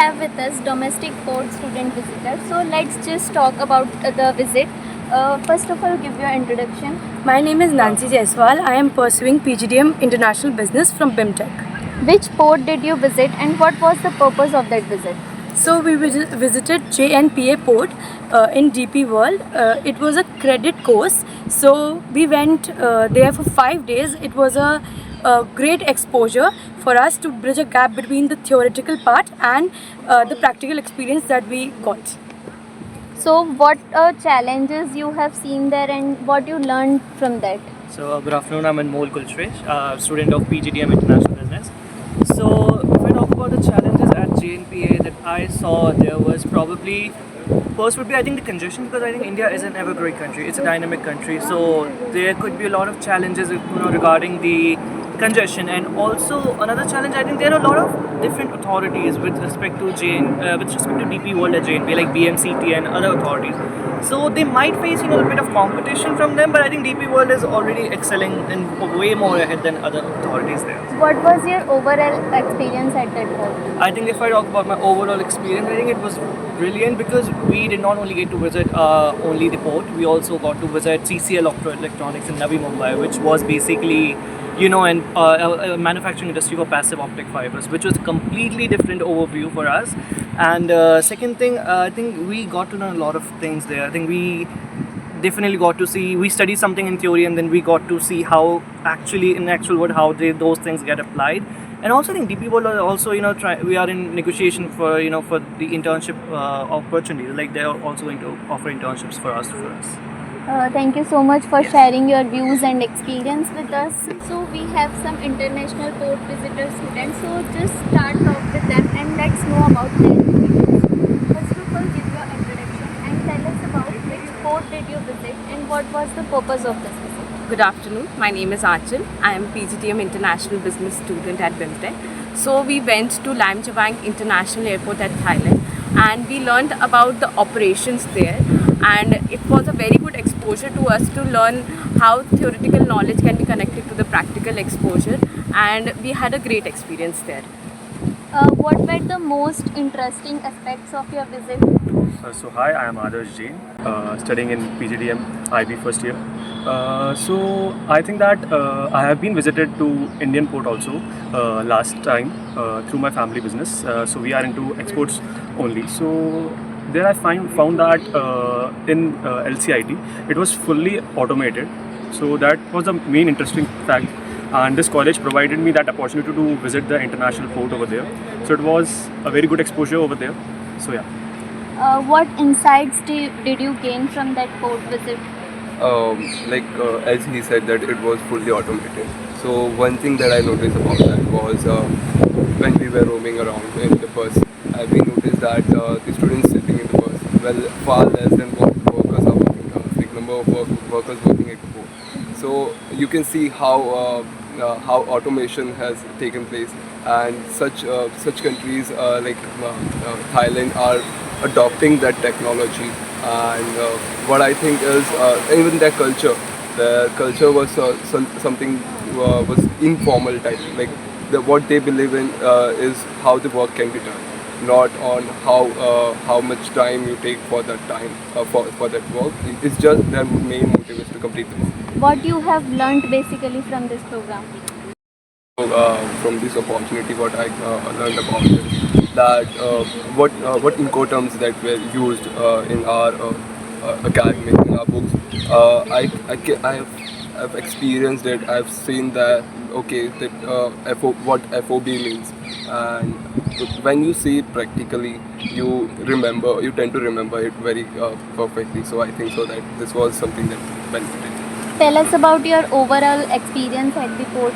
have with us domestic port student visitor. So let's just talk about the visit. First of all, give your introduction. My name is Nancy Jaiswal. I am pursuing PGDM International Business from BIMTECH. Which port did you visit and what was the purpose of that visit? So we visited JNPA port in DP World. It was a credit course. So we went there for 5 days. It was a great exposure for us to bridge a gap between the theoretical part and the practical experience that we got. So what challenges you have seen there and what you learned from that? So good afternoon, I'm Anmol Kulshresh, student of PGDM-International Business. So if I talk about the challenges at JNPA that I saw, there was probably, first would be I think the congestion, because I think India is an ever-growing country, it's a dynamic country, so there could be a lot of challenges regarding the congestion. And also another challenge, I think there are a lot of different authorities with respect to DP World at JNPA, like BMCT and other authorities. So they might face a bit of competition from them, but I think DP World is already excelling and way more ahead than other authorities there. What was your overall experience at that port? I think if I talk about my overall experience, I think it was brilliant because we did not only get to visit only the port, we also got to visit CCL Electronics in Navi Mumbai, which was basically a manufacturing industry for passive optic fibers, which was a completely different overview for us. And second thing, I think we got to learn a lot of things there. I think we definitely got to see, we studied something in theory and then we got to see how actually in the actual world how those things get applied. And also I think DP World are also we are in negotiation for for the internship opportunities, like they are also going to offer internships for us. Thank you so much for sharing your views and experience with us. So we have some international port visitor students. So just start off with them and let's know about their experience. First of all, give your introduction and tell us about which port did you visit and what was the purpose of this visit. Good afternoon. My name is Achal. I am PGDM International Business student at BIMTECH. So we went to Lamchawang International Airport at Thailand and we learned about the operations there. And it was a very good exposure to us to learn how theoretical knowledge can be connected to the practical exposure, and we had a great experience there. What were the most interesting aspects of your visit? So hi, I am Adarsh Jain, studying in PGDM IB first year. So I think that I have been visited to Indian port also last time through my family business. So we are into exports only. So there I found that in LCIT it was fully automated. So that was the main interesting fact. And this college provided me that opportunity to visit the international port over there. So it was a very good exposure over there. So yeah. What insights did you gain from that port visit? As he said that it was fully automated. So one thing that I noticed about that was when we were roaming around in the bus, we noticed that the students sitting in the bus far less than what workers are working, big number of workers working at the port. So you can see how automation has taken place, and such countries like Thailand are adopting that technology. And what I think is even their culture. The culture was something was informal type. Like what they believe in is how the work can be done, not on how much time you take for that time for that work. It's just their main motive is to complete the work. What you have learned basically from this program? From this opportunity, what I learned about is that what Incoterms that were used in our academy, in our books, I've experienced it. I've seen that what FOB means, and when you see it practically, you tend to remember it very perfectly. So I think so that this was something that benefited. Tell us about your overall experience at the port.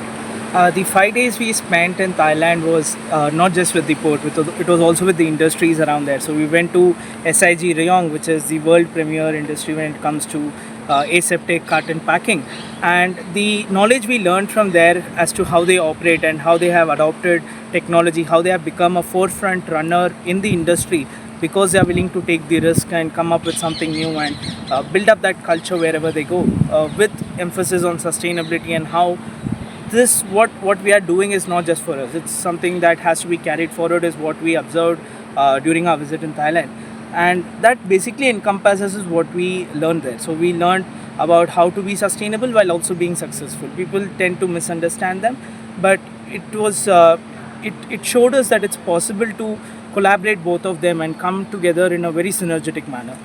The 5 days we spent in Thailand was not just with the port, it was also with the industries around there. So we went to SIG Rayong, which is the world premier industry when it comes to aseptic carton packing. And the knowledge we learned from there as to how they operate and how they have adopted technology, how they have become a forefront runner in the industry because they are willing to take the risk and come up with something new and build up that culture wherever they go with emphasis on sustainability and how what we are doing is not just for us. It's something that has to be carried forward is what we observed during our visit in Thailand. And that basically encompasses what we learned there. So we learned about how to be sustainable while also being successful. People tend to misunderstand them, but it showed us that it's possible to collaborate both of them and come together in a very synergetic manner.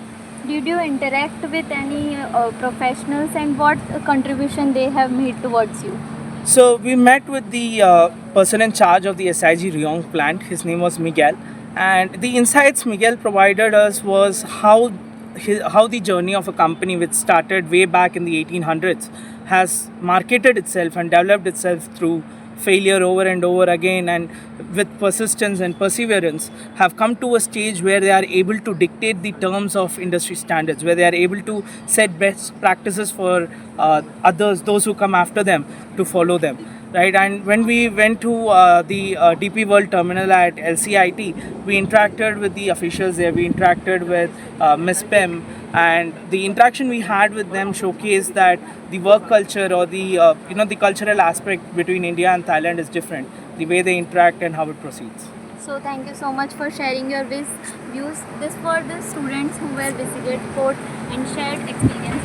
Did you interact with any professionals, and what contribution they have made towards you? So we met with the person in charge of the SIG Ryong plant. His name was Miguel, and the insights Miguel provided us was how the journey of a company which started way back in the 1800s has marketed itself and developed itself through failure over and over again, and with persistence and perseverance have come to a stage where they are able to dictate the terms of industry standards, where they are able to set best practices for others, those who come after them, to follow them, right? And when we went to the DP World terminal at LCIT, we interacted with the officials there, we interacted with Miss Pim, and the interaction we had with them showcased that the work culture, or the the cultural aspect between India and Thailand is different, the way they interact and how it proceeds. So thank you so much for sharing your views. This for the students who were visited port and shared experience